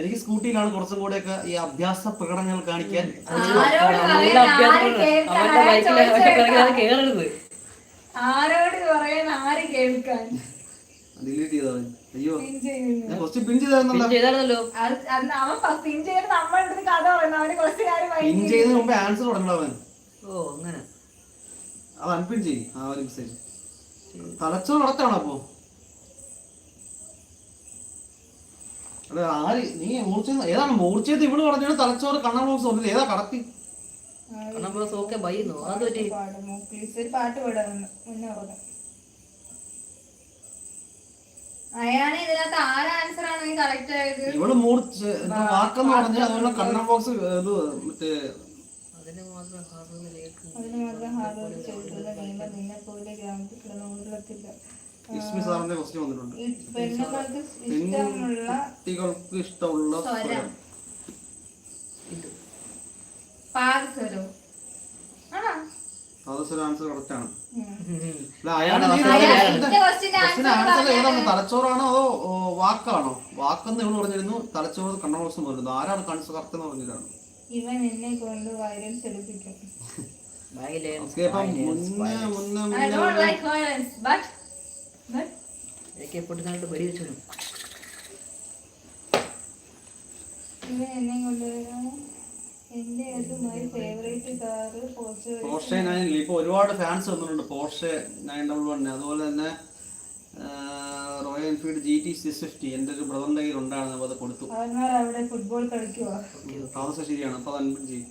എനിക്ക് സ്കൂട്ടിയിലാണ് കുറച്ചും കൂടെയൊക്കെ ഈ അഭ്യാസ പ്രകടനങ്ങൾ കാണിക്കാൻ. ആരോട് പറയാൻ, ആര് കേൾക്കാൻ? ഡിലീറ്റ് ചെയ്തവൻ. അയ്യോ, ഞാൻ കുറച്ച് പിൻ ചെയ്തായിരുന്നല്ലോ. അവൻ പിൻ ചെയ്ത് നമ്മളുടെ കഥ പറയുന്നു. അവന് പിൻ ചെയ്തതിന് മുമ്പേ ആൻസർ തുടങ്ങണവൻ. ഓ അങ്ങനെ. അത് അൺപിൻ ചെയ്യും ആ ഒരു മെസ്സേജ്. തലച്ചോറ് നടത്താണോ അപ്പൊ? അല്ല ആര് നീ മൂർച്ച ഏതാണ് മൂർച്ചയത്? ഇവള് പറഞ്ഞാണ് തലച്ചോറ് കണ്ണ ബോക്സ് പറഞ്ഞില്ല. ഏതാ കടത്തി? പാട്ട് പാടാന്ന് മുന്നേ പറഞ്ഞു. അയാളെ ഇതിനകത്ത് ആര് ആൻസർ ആണ് കറക്റ്റ് ആയത്? ഇവള് മൂർച്ച വാക്കെന്ന് പറഞ്ഞാൽ അതുപോലെ കണ്ണ ബോക്സ് ഇത് മറ്റേ അതിന് മാത്രം ഹാർഡ് വർക്ക് ചെയ്തിട്ടുള്ള നീല നിന്നെ പോലെ ഗ്രാമത്തിൽ കിടന്നുകൊണ്ടില്ല. സാറിന്റെ ക്വസ്റ്റ്യൻ വന്നിട്ടുണ്ട്. കുട്ടികൾക്ക് ഇഷ്ടമുള്ള സ്വരം ആൻസർ കറക്റ്റ് ആണ്. ഏതാണ് തലച്ചോറാണോ അതോ വാക്കാണോ? വാക്കെന്ന് ഇവള് പറഞ്ഞിരുന്നു, തലച്ചോറ് കണ്ണോസം പറഞ്ഞിരുന്നു. ആരാണ് കറക്റ്റ് എന്ന് പറഞ്ഞിട്ടാണ്? ഇവൻ എന്നെ കൊണ്ട് വയലൻസ് എടുപ്പിക്കും. ഇവൻ എന്നെ കൊണ്ട് എന്റെ ഫേവറേറ്റ് കാറ് പോർഷെ 9. ഇപ്പൊ ഒരുപാട് ഫാൻസ് വന്നിട്ടുണ്ട് പോർഷെ 911. അതുപോലെ തന്നെ റോയൽ എൻഫീൽഡ് GT 650 എന്റെ ഒരു ബ്രദറിന്റെ കയ്യിൽ ഉണ്ടായിരുന്നു. അത് കൊടുത്തു. അവിടെ ഫുട്ബോൾ കളിക്കുവാ. താമസം ശരിയാണ്. അപ്പൊ അത് അൺപിൻ ചെയ്യും.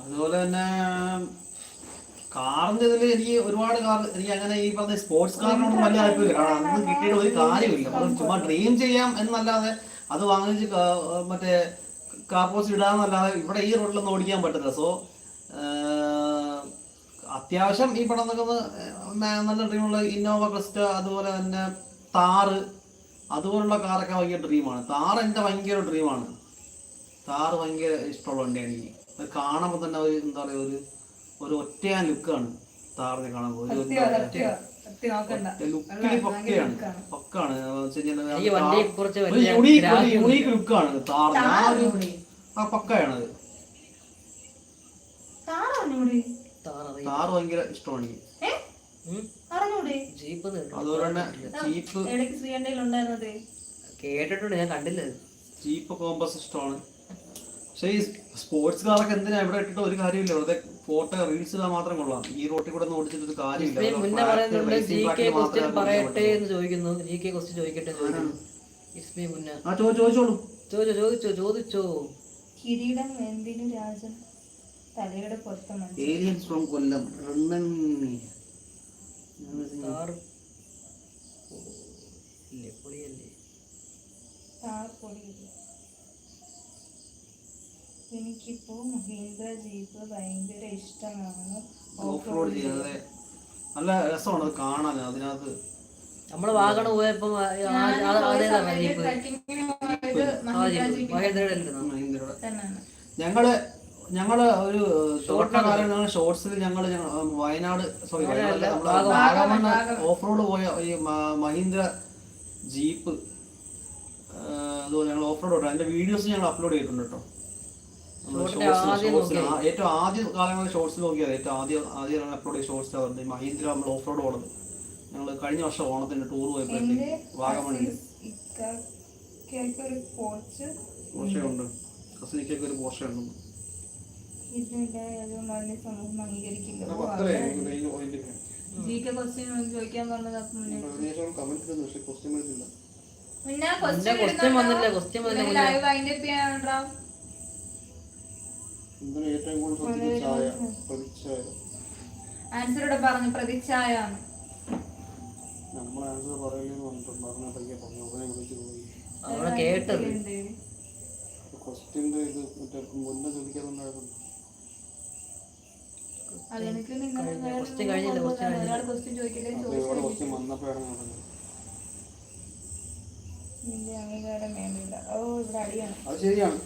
അതുപോലെ തന്നെ കാറിന്റെ ഇതിൽ എനിക്ക് ഒരുപാട് കാർ എനിക്ക് അങ്ങനെ ഈ പറഞ്ഞ സ്പോർട്സ് കാറിനൊന്നും വലിയ താല്പര്യമില്ല. കാരണം അന്ന് കിട്ടിയിട്ട് ഒരു കാര്യമില്ല. അത് ചുമ്മാ ഡ്രീം ചെയ്യാം എന്നല്ലാതെ അത് വാങ്ങിച്ച് മറ്റേ കാർപോസ് ഇടാന്നല്ലാതെ ഇവിടെ ഈ റോഡിലൊന്നും ഓടിക്കാൻ പറ്റില്ല. സോ അത്യാവശ്യം ഈ പടം നോക്കുന്ന നല്ല ഡ്രീമുള്ള ഇന്നോവ ക്രിസ്റ്റ, അതുപോലെ തന്നെ താറ്, അതുപോലുള്ള കാറൊക്കെ ഭയങ്കര ഡ്രീമാണ്. താറ് എൻ്റെ ഭയങ്കര ഡ്രീമാണ്. താറ് ഭയങ്കര ഇഷ്ടമുള്ള വണ്ടിയാണ് എനിക്ക്. അത് കാണുമ്പോൾ തന്നെ ഒരു എന്താ പറയുക, ഒരു ഒറ്റയാൻ ലുക്കാണ് താറിനെ കാണുമ്പോൾ. ലുക്കിൽ പക്കാണ് യുണീക്ക് ലുക്കാണ് താറിന്. ആ പക്കയാണത്. താറ് ഭയങ്കര ഇഷ്ടമാണ് എനിക്ക്. അതുപോലെ തന്നെ ജീപ്പ് കേട്ടിട്ടുണ്ട്, ഞാൻ കണ്ടില്ല. ജീപ്പ് കോമ്പസ് ഇഷ്ടമാണ്. പക്ഷേ ഈ സ്പോർട്സ് കാറൊക്കെ എന്തിനാ ഇവിടെ ഇട്ടിട്ട് ഒരു കാര്യമില്ല. വെറുതെ ഫോട്ടോ റീൽസ് ഇടാൻ മാത്രം കൊള്ളാം. ഈ റോട്ടിൽ കൂടെ ഒന്നും ഓടിച്ചിട്ട് ഒരു കാര്യമില്ല. ചോദിച്ചോളൂ. കിരീടം എന്തിനു രാജൻ തലയുടെ പൊരുത്തം? ഏലിയൻസ് ഫ്രം കൊല്ലം. എനിക്കിപ്പോ മഹീന്ദ്ര ജീപ്പ് ഭയങ്കര ഇഷ്ടമാണ്. ഓഫ് റോഡ് ചെയ്യാതെ നല്ല രസമാണ് അത് കാണാൻ. അതിനകത്ത് നമ്മള് വാഗണ പോയപ്പോ ഞങ്ങള് ഒരു ഷോർട്ട്കാലം ഷോർട്സിൽ ഞങ്ങള് വയനാട് വാഗമൺ ഓഫ് റോഡ് പോയ ഈ മഹീന്ദ്ര ജീപ്പ് അതുപോലെ ഞങ്ങൾ ഓഫ് റോഡ് അതിന്റെ വീഡിയോസ് ഞങ്ങൾ അപ്ലോഡ് ചെയ്തിട്ടുണ്ട് കേട്ടോ. ഏറ്റവും ആദ്യ കാലങ്ങളിൽ ഷോർട്സ് നോക്കിയത് ഏറ്റവും ആദ്യം അപ്ലോഡ് ചെയ്ത ഷോർട്സ് ആവുന്നത് മഹീന്ദ്ര നമ്മൾ ഓഫ് റോഡ് ഓടുന്നത്. ഞങ്ങൾ കഴിഞ്ഞ വർഷം ഓണത്തിന് ടൂർ പോയപ്പോഴത്തേക്ക് വാഗമണിൽ പോർഷയുണ്ട്. കസിനിക്കൊക്കെ ഒരു പോർഷയുണ്ട്. ആൻസറോടെ പറഞ്ഞു പ്രതിച്ഛായ. നമ്മൾ ആൻസർ പറയില്ലെന്ന് പറഞ്ഞിട്ടുണ്ട്. പറഞ്ഞ പയ്യെ പറഞ്ഞു കേട്ടത് ക്വസ്റ്റ്യന്റെ ഇത് മറ്റേ മുന്നേ ചോദിക്കാറുണ്ടായിരുന്നു. അത് ശരിയാണ്.